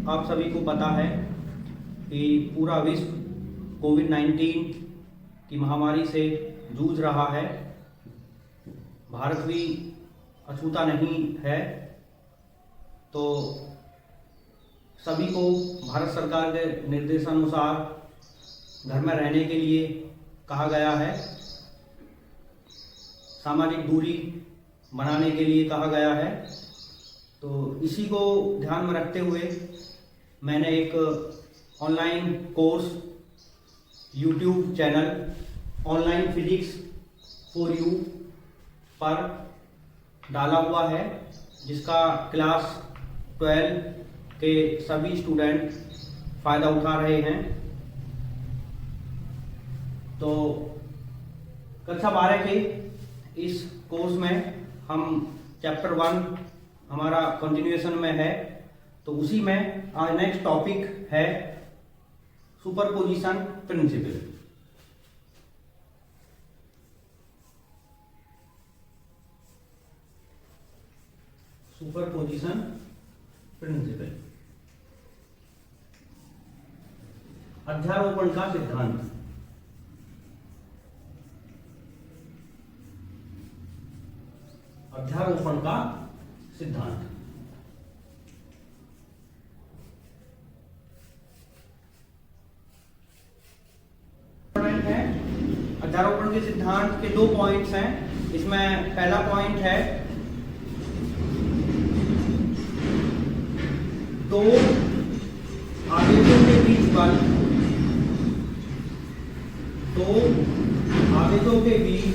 आप सभी को पता है कि पूरा विश्व कोविड-19 की महामारी से जूझ रहा है। भारत भी अछूता नहीं है। तो सभी को भारत सरकार के निर्देशानुसार घर में रहने के लिए कहा गया है, सामाजिक दूरी बनाने के लिए कहा गया है। तो इसी को ध्यान में रखते हुए मैंने एक online course YouTube channel online physics for you पर डाला हुआ है, जिसका क्लास 12 के सभी स्टूडेंट फ़ायदा उठा रहे हैं। तो कक्षा 12 के इस कोर्स में हम चैप्टर 1 हमारा कंटिन्यूएशन में है। तो उसी में आज नेक्स्ट टॉपिक है सुपरपोजिशन प्रिंसिपल। सुपरपोजिशन प्रिंसिपल, अध्यारोपण का सिद्धांत। अध्यारोपण का सिद्धांत है। अध्यारोपण के सिद्धांत के 2 पॉइंट्स हैं। इसमें पहला पॉइंट है दो आवेशों के बीच बल, दो आवेशों के बीच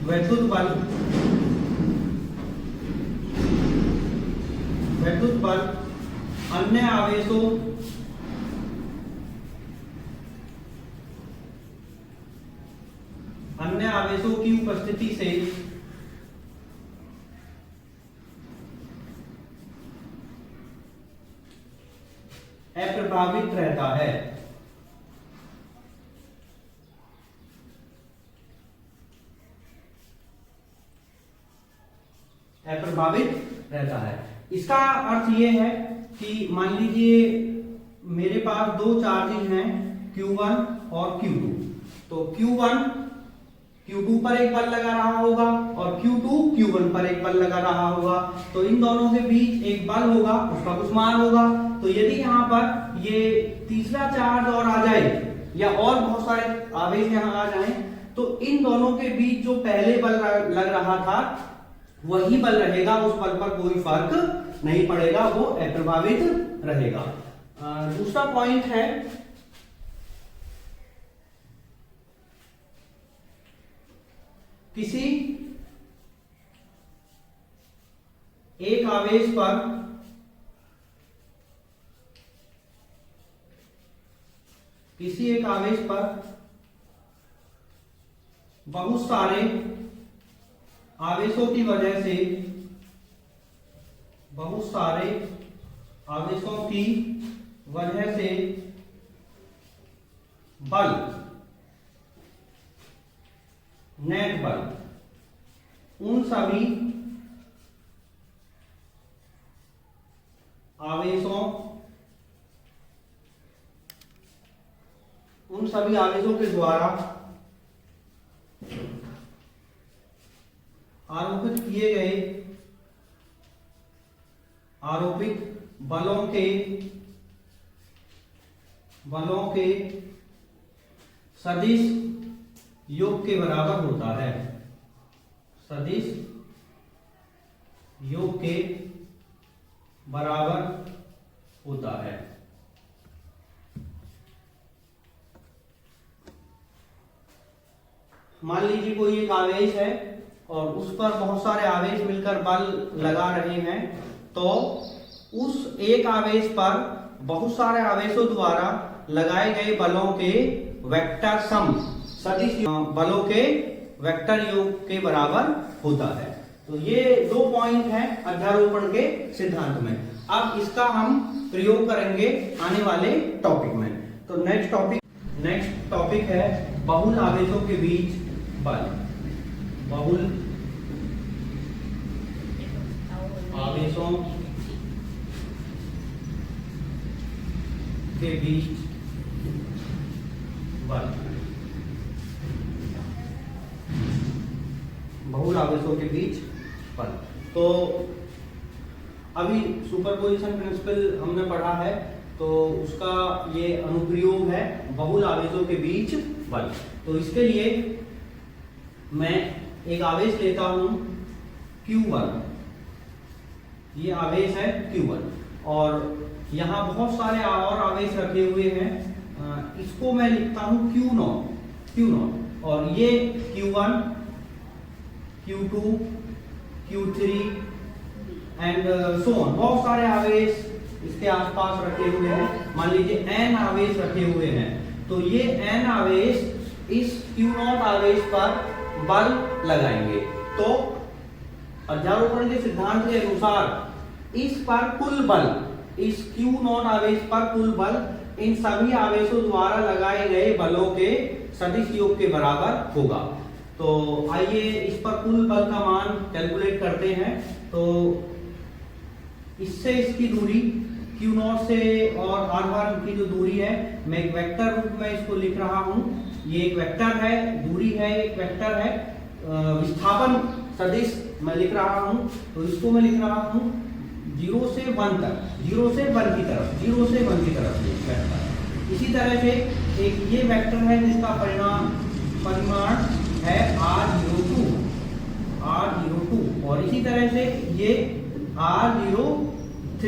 वैद्युत बल अन्य आवेशों की उपस्थिति से अप्रभावित रहता है। अप्रभावित रहता है। इसका अर्थ ये है कि मान लीजिए मेरे पास 2 चार्जेज हैं Q1 और Q2। तो Q1 Q2 पर एक बल लगा रहा होगा और Q2 Q1 पर एक बल लगा रहा होगा। तो इन दोनों के बीच एक बल होगा, उसका कुछ मान होगा। तो यदि यहाँ पर ये तीसरा चार्ज और आ जाए या और बहुत सारे आवेश यहाँ आ जाएं, तो इन दोनों के बीच जो पहले बल लग रहा था वही बल रहेगा, उस बल पर कोई फर्क नहीं पड़ेगा, वो अप्रभावित रहेगा। दूसरा पॉइंट है किसी एक आवेश पर बहुत सारे आवेशों की वजह से बल, नेट बल उन सभी आवेशों के द्वारा आरोपित किए गए बलों के सदिश योग के बराबर होता है। सदिश योग के बराबर होता है। मान लीजिए कोई एक आवेश है और उस पर बहुत सारे आवेश मिलकर बल लगा रहे हैं। तो उस एक आवेश पर बहुत सारे आवेशों द्वारा लगाए गए बलों के वेक्टर सम सदिश बलों के वेक्टर योग के बराबर होता है। तो ये 2 पॉइंट हैं अध्यारोपण के सिद्धांत में। अब इसका हम प्रयोग करेंगे आने वाले टॉपिक में। तो नेक्स्ट टॉपिक है बहुल आवेशों के बीच बल। बहुल आवेशों के बीच बल, बहुल आवेशों के बीच बल। तो अभी सुपरपोजिशन प्रिंसिपल हमने पढ़ा है, तो उसका ये अनुप्रयोग है बहुल आवेशों के बीच बल। तो इसके लिए मैं एक आवेश लेता हूं Q1, ये आवेश है Q1 और यहाँ बहुत सारे और आवेश रखे हुए हैं, इसको मैं लिखता हूं Q0 और ये Q1, Q2, Q3 and so on, बहुत सारे आवेश इसके आसपास रखे हुए हैं। मान लीजिए n आवेश रखे हुए हैं, तो ये n आवेश इस Q0 आवेश पर बल लगाएंगे। तो अध्यारोपण के सिद्धांत के अनुसार इस पर कुल बल, इस Q0 आवेश पर कुल बल इन सभी आवेशों द्वारा लगाए गए बलों के सदिश योग के बराबर होगा। तो आइए इस पर कुल बल का मान कैलकुलेट करते हैं। तो इससे इसकी दूरी Q0 से और R1 की जो दूरी है, मैं एक वेक्टर रूप में इसको लिख रहा हूं। ये एक वेक्टर है, दूरी है, एक वेक्टर है, विस्थापन सदिश मैं लिख रहा हूं। तो इसको मैं लिख रहा हूं 0 से 1 तक, 0 से 1 की तरफ, 0 से 1 की तरफ वेक्टर। इसी तरह से एक ये वेक्टर है जिसका परिमाण है R02 और इसी तरह से ये R03,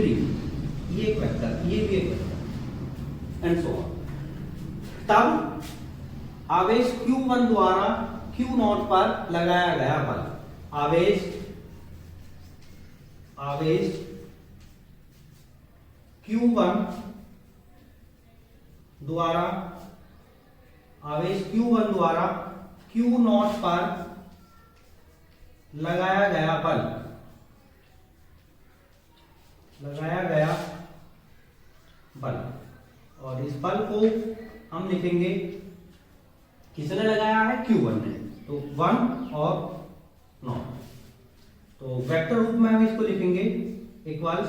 ये एक वेक्टर, ये भी एक वेक्टर एंड सो ऑन। तब आवेश Q1 द्वारा Q0 पर लगाया गया बल, आवेश Q1 द्वारा Q0 पर लगाया गया बल और इस बल को हम लिखेंगे, किसने लगाया है? Q1 ने। तो 1 और 0, तो वेक्टर रूप में हम इसको लिखेंगे इक्वल्स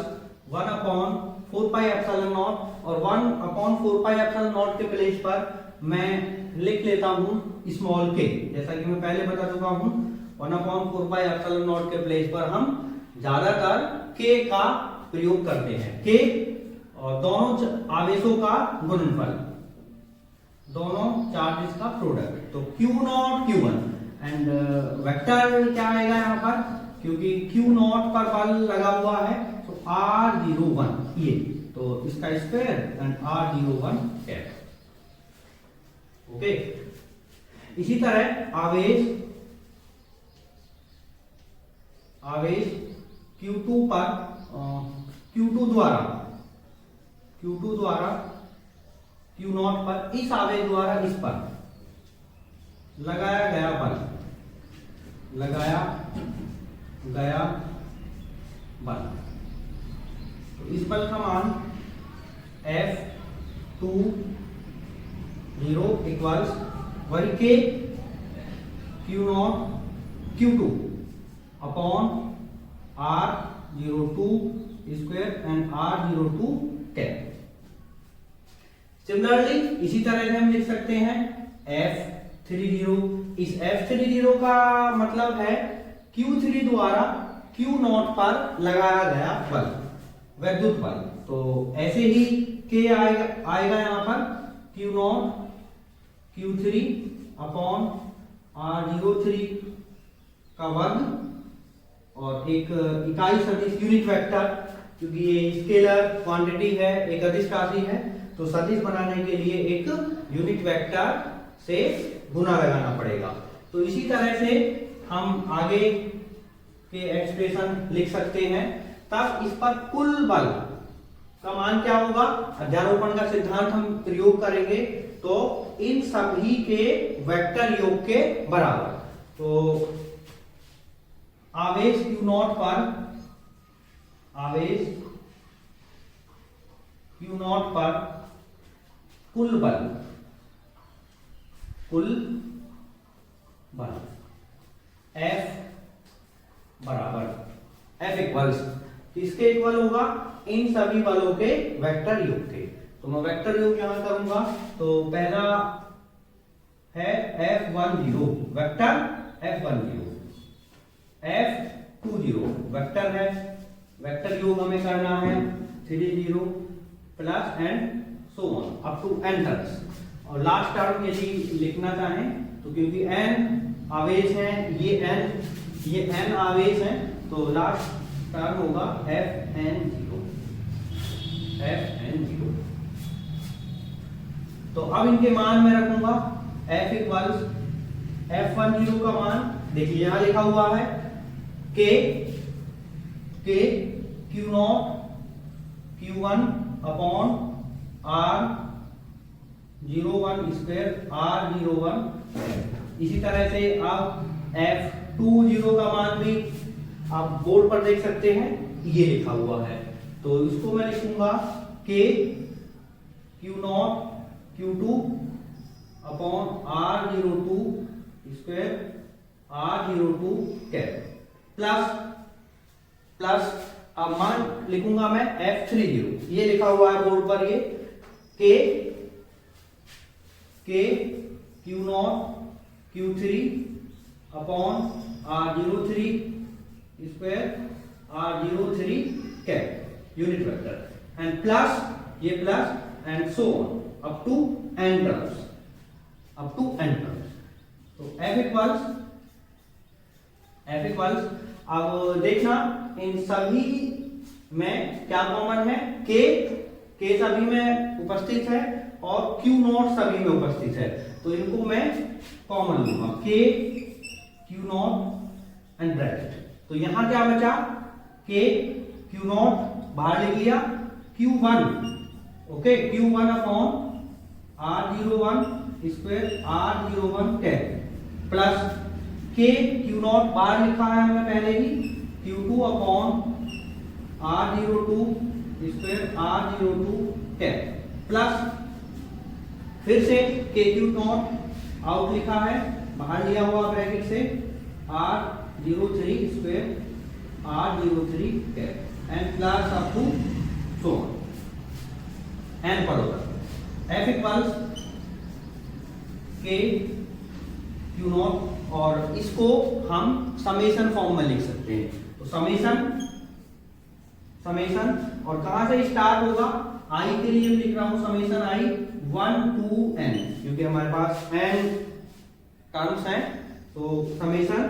1/4πε0 और 1/4πε0 के प्लेस पर मैं लिख लेता हूं स्मॉल k, जैसा कि मैं पहले बता चुका हूं। 1/4πε0 के प्लेस पर हम ज्यादातर k का प्रयोग करते हैं, k और दोनों आवेशों का गुणनफल, दोनों चार्जेस का प्रोडक्ट। तो Q0 Q1 एंड वेक्टर क्या आएगा यहाँ पर, क्योंकि Q0 पर बल लगा हुआ है तो R01 ये, तो इसका square and R01 cap. Okay, इसी तरह आवेश Q2 पर Q2 द्वारा Q0 पर इस आवेश द्वारा इस पर लगाया गया बल, तो इस बल का मान F20 इक्वल्स वही K Q2 upon R02 square and R02 cap. Similarly इसी तरह से हम लिख सकते हैं F30। इस F30 का मतलब है Q3 द्वारा Q0 पर लगाया गया बल, वैद्युत बल। तो ऐसे ही K आएगा यहाँ पर Q0 Q3 अपॉन R03 का वर्ग और एक इकाई सदिश यूनिट वेक्टर, क्योंकि ये स्केलर क्वांटिटी है, एक अदिश राशि है, तो सदिश बनाने के लिए एक यूनिट वेक्टर से गुना लगाना पड़ेगा। तो इसी तरह से हम आगे के एक्सप्रेशन लिख सकते हैं। तब इस पर कुल बल का मान क्या होगा, अध्यारोपण का सिद्धांत हम प्रयोग करेंगे तो इन सभी के वेक्टर योग के बराबर। तो आवेश Q0 पर कुल बल F बराबर F इक्वल्स किसके इक्वल होगा, इन सभी बलों के वेक्टर योग के। तो मैं वेक्टर योग यहां करूंगा। तो पहला है F10 vector F10, F20 vector है, वेक्टर योग हमें करना है 30 plus and so on up to n terms. और लास्ट टर्म यदि लिखना चाहें तो क्योंकि n आवेश हैं, ये n आवेश हैं, तो लास्ट टर्म होगा Fn0। तो अब इनके मान में रखूंगा F इक्वल्स F10 का मान देखिए यहां लिखा हुआ है K Q0 Q1 upon R01 square R01। इसी तरह से आप F20 का मान भी आप बोर्ड पर देख सकते हैं, ये लिखा हुआ है। तो इसको मैं लिखूंगा K Q0 Q2 upon R02 square R02 cap plus अब मान लिखूंगा मैं F30, ये लिखा हुआ है बोर्ड पर, ये K Q0 Q3 upon R03 square R03 cap unit vector and plus ये plus and so on up to n terms, तो F इक्वल्स अब देखना इन सभी में क्या कॉमन है, K सभी में उपस्थित है और Q0 सभी में उपस्थित है, तो इनको मैं कॉमन लूंगा K Q0 एंड ब्रैकेट। तो यहां क्या बचा, K Q0 बाहर लिख लिया, Q1 okay Q1 upon R01 square R01 cap plus K Q0 बाहर लिखा है हमने पहले ही, Q2 upon R02 square R02 cap plus फिर से K Q0 आउट लिखा है, बाहर लिया हुआ ब्रैकेट से R03 square R03 cap and plus up to so n पर होगा। F इक्वल्स K Q0 और इसको हम समेशन फॉर्म में लिख सकते हैं। तो समेशन और कहां से स्टार्ट होगा, I के लिए लिख रहा हूं समेशन I 1 to n, क्योंकि हमारे पास n टर्म्स हैं, तो summation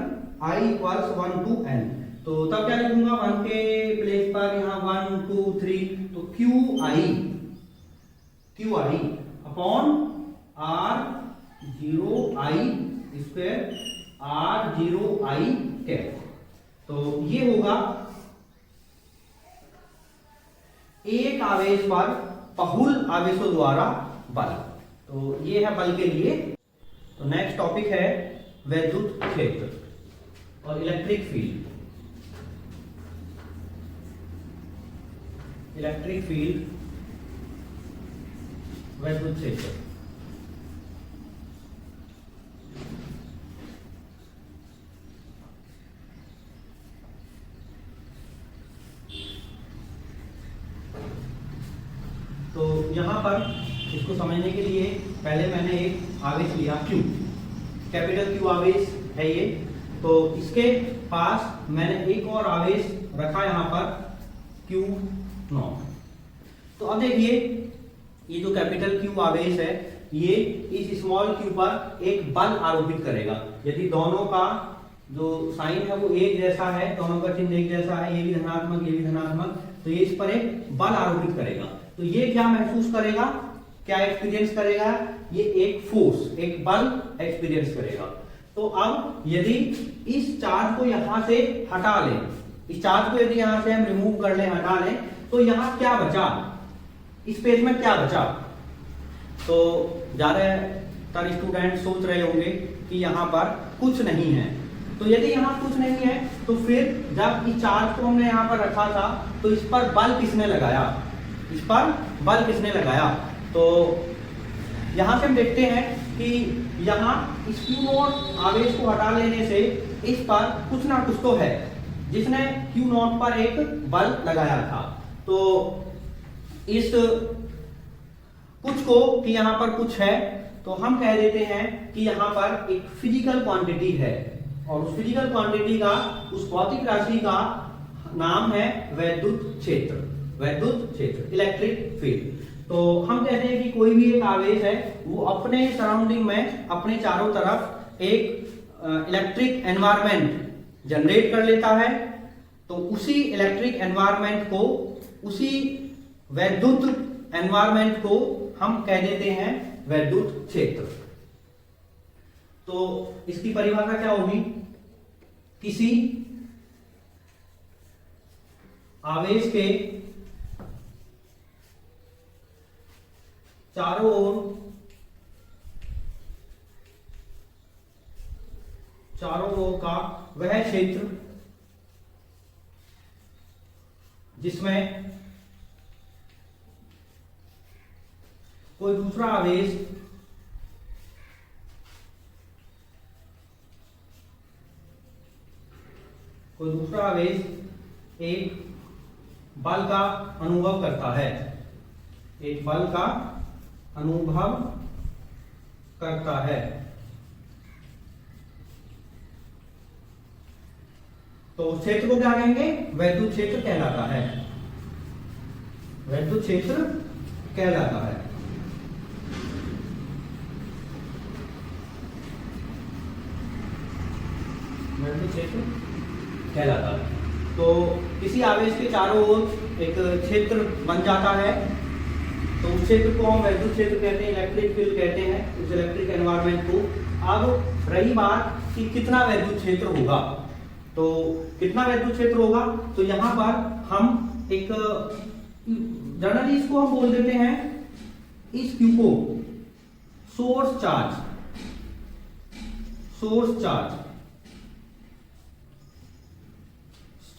I equals 1 to n। तो तब क्या लिखूंगा, 1 के प्लेस पर यहां 1 2 3, तो QI upon R0I square R0I cap. तो ये होगा एक आवेश पर बहुल आवेशों द्वारा बल। तो ये है बल के लिए। तो नेक्स्ट टॉपिक है वैद्युत क्षेत्र और इलेक्ट्रिक फील्ड। वैद्युत क्षेत्र तो यहां पर इसको समझने के लिए पहले मैंने एक आवेश लिया Q, कैपिटल Q आवेश है ये। तो इसके पास मैंने एक और आवेश रखा यहां पर Q0। तो अब देखिए ये जो कैपिटल Q आवेश है ये इस स्मॉल q पर एक बल आरोपित करेगा। यदि दोनों का जो साइन है वो एक जैसा है, दोनों का चिन्ह एक जैसा है, ये भी धनात्मक ये भी धनात्मक, तो ये इस पर एक बल आरोपित करेगा। तो ये क्या महसूस करेगा, क्या एक्सपीरियंस करेगा, ये एक फोर्स एक बल एक्सपीरियंस करेगा। तो अब यदि इस चार्ज को यहां से हटा लें, इस चार्ज को यदि यहां से हम रिमूव कर लें, हटा लें, तो यहां क्या बचा, इस पेज में क्या बचा। तो ज्यादातर स्टूडेंट सोच रहे होंगे कि यहां पर कुछ नहीं है। तो यदि यहां कुछ नहीं है तो फिर जब इस चार्ज को हमने यहां पर रखा था तो इस पर बल किसने लगाया, इस पर बल किसने लगाया। तो यहां से हम देखते हैं कि यहां इस Q0 आवेश को हटा लेने से इस पर कुछ ना कुछ तो है जिसने Q0 पर एक बल लगाया था। तो इस कुछ को कि यहाँ पर कुछ है, तो हम कह देते हैं कि यहाँ पर एक फिजिकल क्वांटिटी है, और उस फिजिकल क्वांटिटी का, उस भौतिक राशि का नाम है वैद्युत क्षेत्र। वैद्युत क्षेत्र, इलेक्ट्रिक फील्ड। तो हम कहते हैं कि कोई भी एक आवेश है वो अपने सराउंडिंग में, अपने चारों तरफ एक इलेक्ट्रिक एनवायरनमेंट जनरेट कर लेता है। तो उसी इलेक्ट्रिक एनवायरनमेंट को, उसी वैद्युत एनवायरनमेंट को हम कह देते हैं वैद्युत क्षेत्र। तो इसकी परिभाषा क्या होगी? किसी आवेश के चारों ओर का वह क्षेत्र जिसमें कोई दूसरा आवेश एक बल का अनुभव करता है, एक बल का अनुभव करता है। तो उस क्षेत्र को क्या कहेंगे? वैद्युत क्षेत्र कहलाता है। वैद्युत क्षेत्र कहलाता है। वैद्युत क्षेत्र कहलाता है। तो किसी आवेश के चारों ओर एक क्षेत्र बन जाता है, तो उस क्षेत्र को हम वैद्युत क्षेत्र कहते हैं, इलेक्ट्रिक फील्ड कहते हैं, उस इलेक्ट्रिक एनवायरनमेंट को। अब रही बात कि कितना वैद्युत क्षेत्र होगा, तो कितना वैद्युत क्षेत्र होगा, तो यहां पर हम एक जनरली इसको हम बोल देते हैं, इस क्यू को सोर्स चार्ज,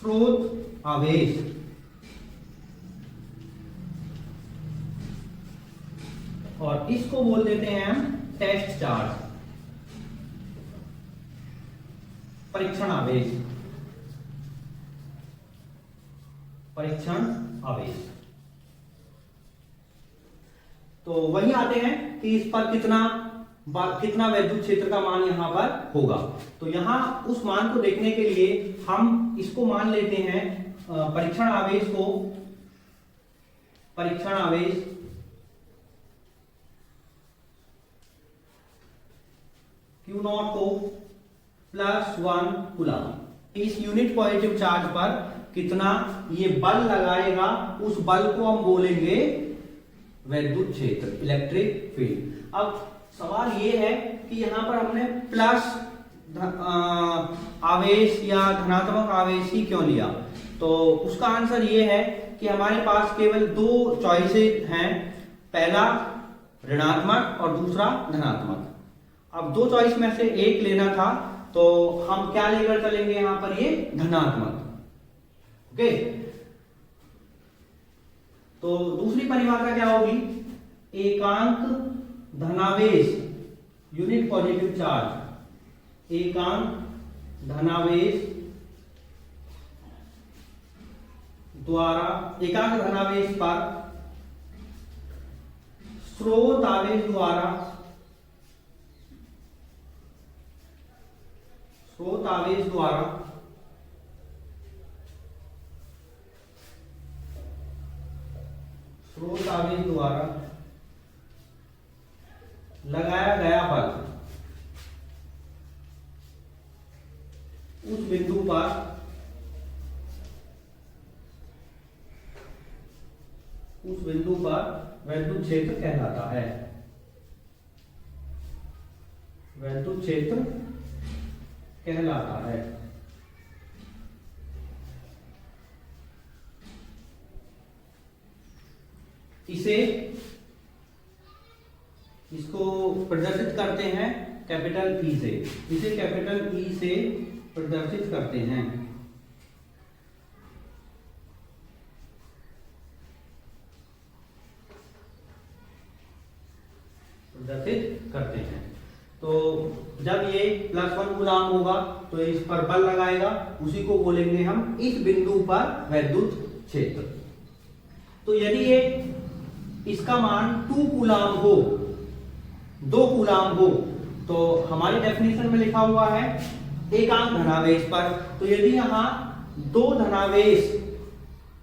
स्रोत आवेश, और इसको बोल देते हैं हम टेस्ट चार्ज, परीक्षण आवेश, तो वही आते हैं कि इस पर कितना वैद्युत क्षेत्र का मान यहां पर होगा। तो यहां उस मान को देखने के लिए हम इसको मान लेते हैं, परीक्षण आवेश को, Q0 को +1 कूलम। इस यूनिट पॉजिटिव चार्ज पर कितना ये बल लगाएगा, उस बल को हम बोलेंगे वैद्युत क्षेत्र, इलेक्ट्रिक फील्ड। अब सवाल ये है कि यहां पर हमने प्लस आवेश या धनात्मक आवेश ही क्यों लिया? तो उसका आंसर ये है कि हमारे पास केवल दो चॉइसेस हैं, पहला ऋणात्मक और दूसरा धनात्मक। अब दो चॉइस में से एक लेना था, तो हम क्या लेकर चलेंगे यहां पर? ये धनात्मक। ओके, तो दूसरी परिभाषा क्या होगी? एकांक धनावेश, यूनिट पॉजिटिव चार्ज, एकांक धनावेश पर स्रोत आवेश द्वारा लगाया गया बल उस बिंदु पर वैद्युत क्षेत्र कहलाता है। वैद्युत क्षेत्र कहलाता है। इसको प्रदर्शित करते हैं कैपिटल ई से, इसे कैपिटल ई से प्रदर्शित करते हैं। तो जब ये +1 कूलम होगा तो इस पर बल लगाएगा, उसी को बोलेंगे हम इस बिंदु पर वैद्युत क्षेत्र। तो यदि ये इसका मान 2 कूलाम हो, 2 कूलाम हो, तो हमारी डेफिनेशन में लिखा हुआ है एकांक धनावेश पर। तो यदि यहाँ 2 धनावेश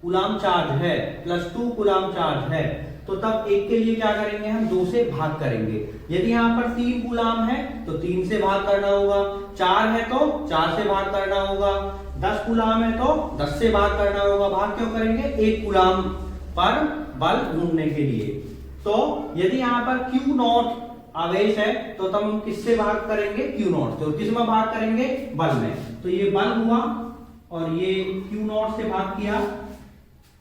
कूलाम चार्ज है प्लस 2 कूलाम चार्ज है, तो तब एक के लिए क्या करेंगे, हम 2 से भाग करेंगे। यदि यहाँ पर 3 कूलाम है तो 3 से भाग करना होगा, 4 है तो 4 से भाग करना होगा, 10 कूलाम है तो 10 से भाग करना होगा। भाग क्यों करेंगे, 1 कूलाम पर बल ढूंढने के लिए। तो यदि यहाँ पर Q नॉट आवेश है तो तब हम किससे भाग करेंगे, Q नॉट। तो किस में भाग करेंगे, बल में। तो ये बल हुआ और ये Q नॉट से भाग किया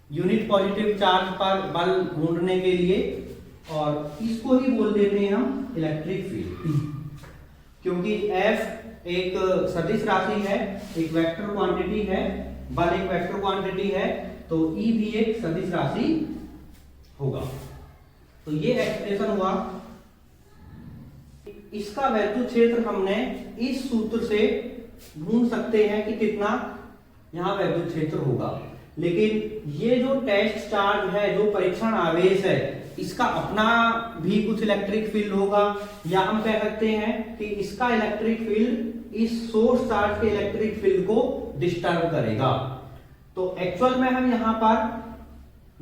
यूनिट पॉजिटिव चार्ज पर बल ढूंढने के लिए, और इसको ही बोल देते हैं हम इलेक्ट्रिक फील्ड, क्योंकि F एक सदिश राशि है, एक वेक्टर क्वांटिटी है, बल एक वेक्टर क्वांटिटी है, तो E भी एक सदिश राशि होगा। तो ये एक्सप्रेशन हुआ। इसका वैद्युत क्षेत्र हमने इस सूत्र से ढूंढ सकते हैं कि कितना यहां वैद्युत क्षेत्र होगा। लेकिन ये जो टेस्ट चार्ज है, जो परीक्षण आवेश है, इसका अपना भी कुछ इलेक्ट्रिक फील्ड होगा, या हम कह सकते हैं कि इसका इलेक्ट्रिक फील्ड इस सोर्स चार्ज के इलेक्ट्रिक फील्ड को डिस्टर्ब करेगा। तो एक्चुअल में हम यहाँ पर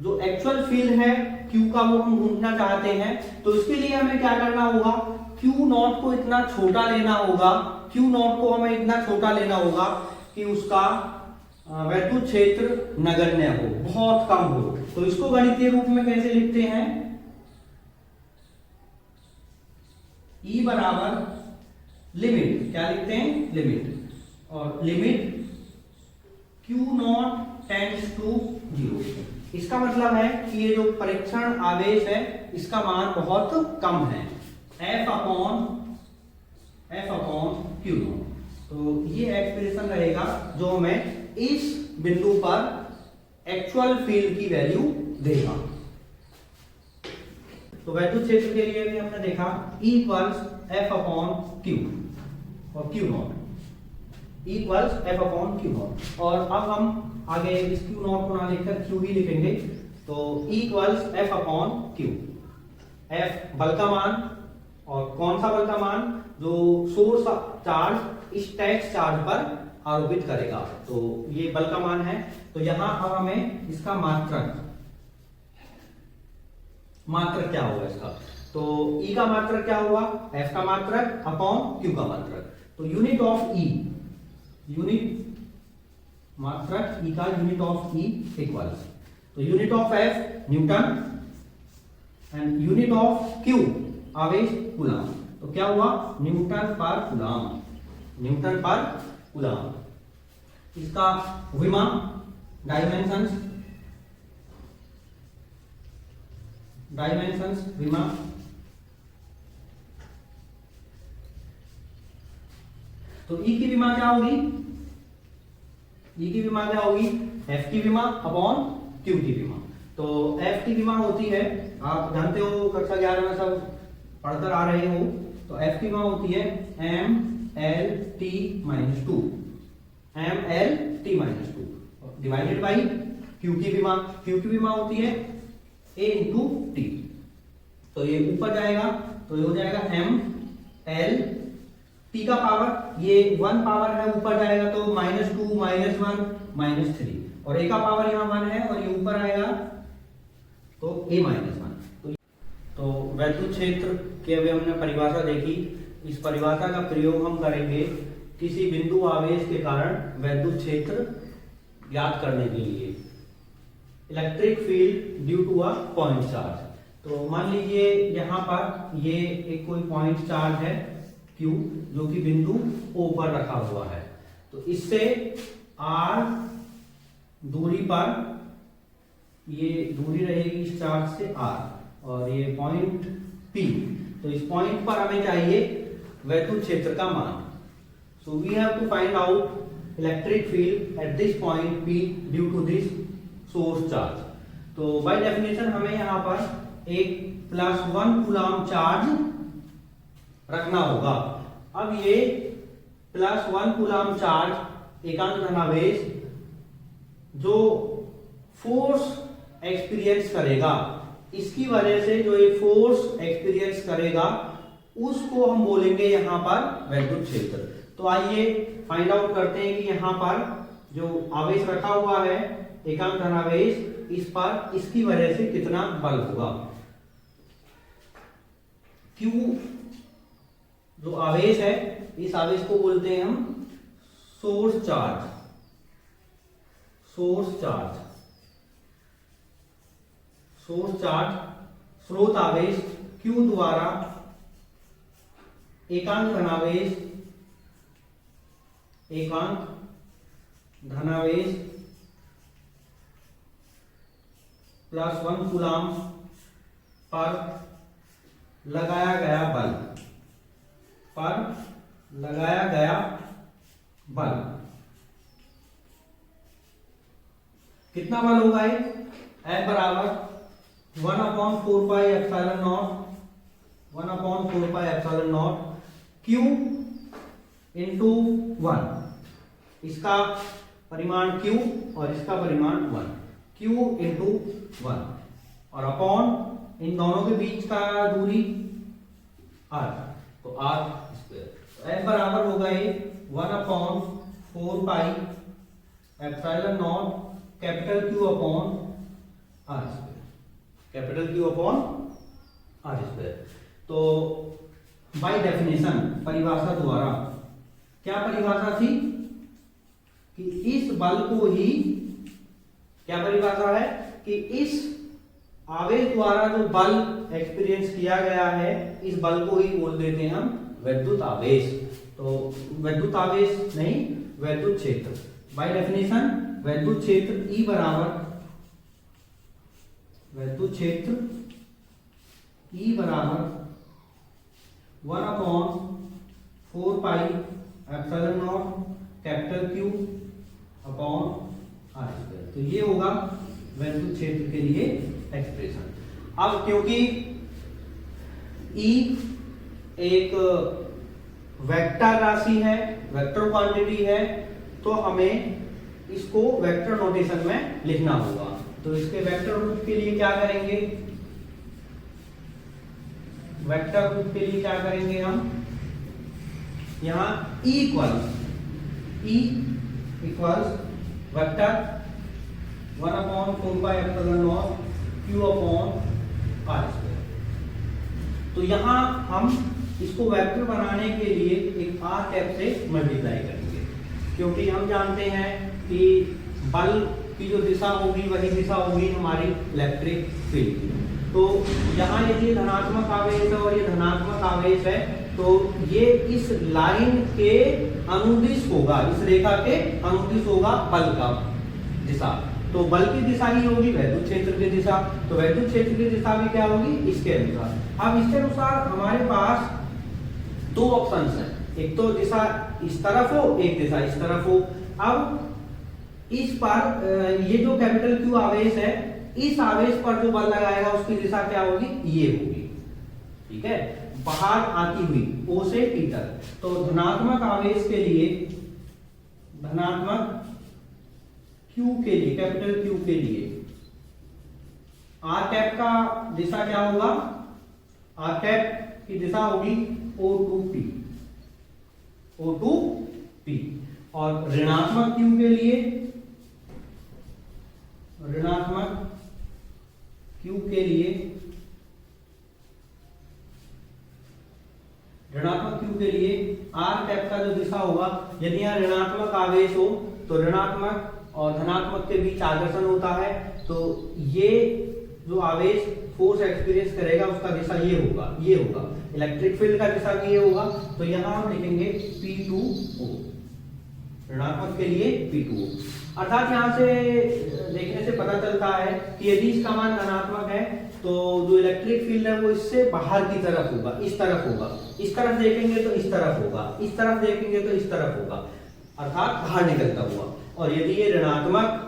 जो एक्चुअल फील्ड है Q का वो हम ढूंढना चाहते हैं। तो इसके लिए हमें क्या करना होगा, Q नॉट को इतना छोटा लेना होगा, Q नॉट को हमें इतना छोटा लेना होगा कि उसका वैद्युत क्षेत्र नगण्य हो, बहुत कम हो। तो इसको गणितीय रूप में कैसे लिखते हैं, E बराबर लिमिट, क्या लिखते हैं, लिमिट, और limit Q not tends to 0। इसका मतलब है कि ये जो परीक्षण आवेश है इसका मान बहुत कम है, F अपॉन Q नॉट। तो ये एक्सप्रेशन रहेगा जो हमें इस बिंदु पर एक्चुअल फील्ड की वैल्यू देगा। तो वैद्युत क्षेत्र के लिए भी हमने देखा E equals F upon Q और Q not, E equals F upon Q not. और अब हम आगे इस Q नॉट को ना लिखकर Q ही लिखेंगे। तो E equals F upon Q, F बल का मान, और कौन सा बल का मान, जो सोर्स चार्ज इस टेस्ट चार्ज पर आरोपित करेगा, तो ये बल का मान है। तो यहां अब हमें इसका मात्रक क्या होगा इसका, तो E का मात्रक क्या हुआ, F का मात्रक अपॉन Q का मात्रक। तो यूनिट ऑफ E, यूनिट मात्रक E का यूनिट ऑफ E इक्वल्स, तो unit of F Newton and unit of Q आवेश कूलाम। तो क्या हुआ, न्यूटन पर कूलाम, न्यूटन पर कूलाम। इसका विमा, डायमेंशंस विमा, तो E की विमा क्या होगी, E की विमा क्या होगी, F की विमा अपॉन Q की विमा। तो F की विमा होती है, आप जानते हो कक्षा 11 में सब पढ़कर आ रहे हो, तो F की विमा होती है MLT - 2, MLT - 2 divided by Q की विमा, Q की विमा होती है A × T। तो ये ऊपर जाएगा तो ये हो जाएगा ML T का पावर, ये 1 पावर है, ऊपर जाएगा तो -2 -1 -3, और A का पावर यहाँ 1 है और ये ऊपर आएगा तो A - 1। तो वैद्युत क्षेत्र की अभी हमने परिभाषा देखी। इस परिभाषा का प्रयोग हम करेंगे किसी बिंदु आवेश के कारण वैद्युत क्षेत्र ज्ञात करने के लिए, electric field due to a point charge. तो मान लीजिए यहाँ पर ये एक कोई पॉइंट चार्ज है Q, जो कि बिंदु O पर रखा हुआ है। तो इससे R दूरी पर, ये दूरी रहेगी इस चार्ज से R, और ये पॉइंट P। तो इस पॉइंट पर हमें चाहिए वैद्युत क्षेत्र का मान। So we have to find out electric field at this point P due to this source charge. तो बाय डेफिनेशन हमें यहाँ पर एक +1 कूलाम चार्ज रखना होगा। अब ये +1 कूलाम चार्ज एकांक धनावेश जो फोर्स एक्सपीरियंस करेगा इसकी वजह से जो ये फोर्स एक्सपीरियंस करेगा उसको हम बोलेंगे यहाँ पर वैद्युत क्षेत्र। तो आइए फाइंड आउट करते हैं कि यहाँ पर जो आवेश रखा हुआ है एकांक धनावेश, इस पर इसकी वजह से कितना बल होगा। Q जो आवेश है, इस आवेश को बोलते हैं हम source charge. Source charge, source charge स्रोत आवेश Q द्वारा एकांक धनावेश, एकांक धनावेश +1 कूलाम पर लगाया गया बल, पर लगाया गया बल कितना बल होगा ये? F बराबर 1/4 pi epsilon not, 1/4 pi epsilon not Q into 1, इसका परिमाण Q और इसका परिमाण 1, Q इंटू 1 और अपॉन इन दोनों के बीच का दूरी R, तो R स्क्वायर। F बराबर होगा ये 1/4 pi epsilon not capital Q upon R square, capital Q upon R square. तो बाय डेफिनेशन, परिभाषा द्वारा, क्या परिभाषा थी कि इस बल को ही, क्या परिभाषा है कि इस आवेश द्वारा जो बल एक्सपीरियंस किया गया है, इस बल को ही बोल देते हैं हम वैद्युत आवेश। तो वैद्युत आवेश नहीं, वैद्युत क्षेत्र। बाय डेफिनेशन वैद्युत क्षेत्र E बराबर, वैद्युत क्षेत्र E बराबर 1/4 pi epsilon not capital Q upon R square. तो ये होगा वैद्युत क्षेत्र के लिए एक्सप्रेशन। अब क्योंकि E एक वेक्टर राशि है, वेक्टर क्वांटिटी है, तो हमें इसको वेक्टर नोटेशन में लिखना होगा। तो इसके वेक्टर रूप के लिए क्या करेंगे? वेक्टर रूप के लिए क्या करेंगे हम? यहां E equals vector 1/4 pi epsilon not Q upon R square. तो यहां हम इसको वेक्टर बनाने के लिए एक R कैप से मल्टीप्लाई करेंगे, क्योंकि हम जानते हैं कि बल की जो दिशा होगी वही दिशा होगी हमारी इलेक्ट्रिक फील्ड की। तो यहाँ यदि धनात्मक आवेश है और ये धनात्मक आवेश है, तो ये इस लाइन के अनुदिश होगा, इस रेखा के अनुदिश होगा बल का दिशा। तो बल की दिशा ही होगी वैद्युत क्षेत्र की दिशा। तो वैद्युत क्षेत्र की दिशा भी क्या होगी? इसके अनुसार। अब इसके अनुसार हमारे पास दो ऑप्शंस हैं, एक तो दिशा इस तरफ हो, एक दिशा इस तरफ हो। अब इस पर ये जो कैपिटल Q आवेश है, इस आवेश पर जो बल लगाएगा उसकी दिशा क्या होगी? ये होगी, ठीक है, बाहर आती हुई O से P तक। तो धनात्मक आवेश के लिए, धनात्मक Q के लिए, कैपिटल Q के लिए R कैप का दिशा क्या होगा? R कैप की दिशा होगी O to P, O to P। और ऋणात्मक Q के लिए, ऋणात्मक Q के लिए, ऋणात्मक Q के लिए R कैप का जो दिशा होगा, यदि यहाँ ऋणात्मक आवेश हो तो ऋणात्मक और धनात्मक के बीच आकर्षण होता है, तो ये जो आवेश फोर्स एक्सपीरियंस करेगा उसका दिशा ये होगा, ये होगा। इलेक्ट्रिक फील्ड का दिशा भी ये होगा। तो यहाँ हम लिखेंगे P2O, ऋणात्मक के लिए P2O। अर्थात यहाँ से देखने से पता चलता है कि यदि इसका मान धनात्मक है तो जो इलेक्ट्रिक फील्ड है वो इससे बाहर की तरफ होगा, इस तरफ होगा। इस तरफ देखेंगे तो इस तरफ होगा, इस तरफ देखेंगे तो इस तरफ होगा, अर्थात बाहर निकलता हुआ। और यदि ये ऋणात्मक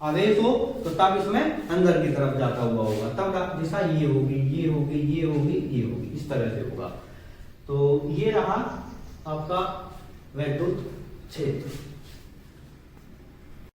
आवेश हो तो तब इसमें अंदर की तरफ जाता हुआ होगा, तब दिशा ये होगी, ये होगी, ये होगी, ये होगी, इस तरह से होगा। तो ये रहा आपका वैद्युत क्षेत्र।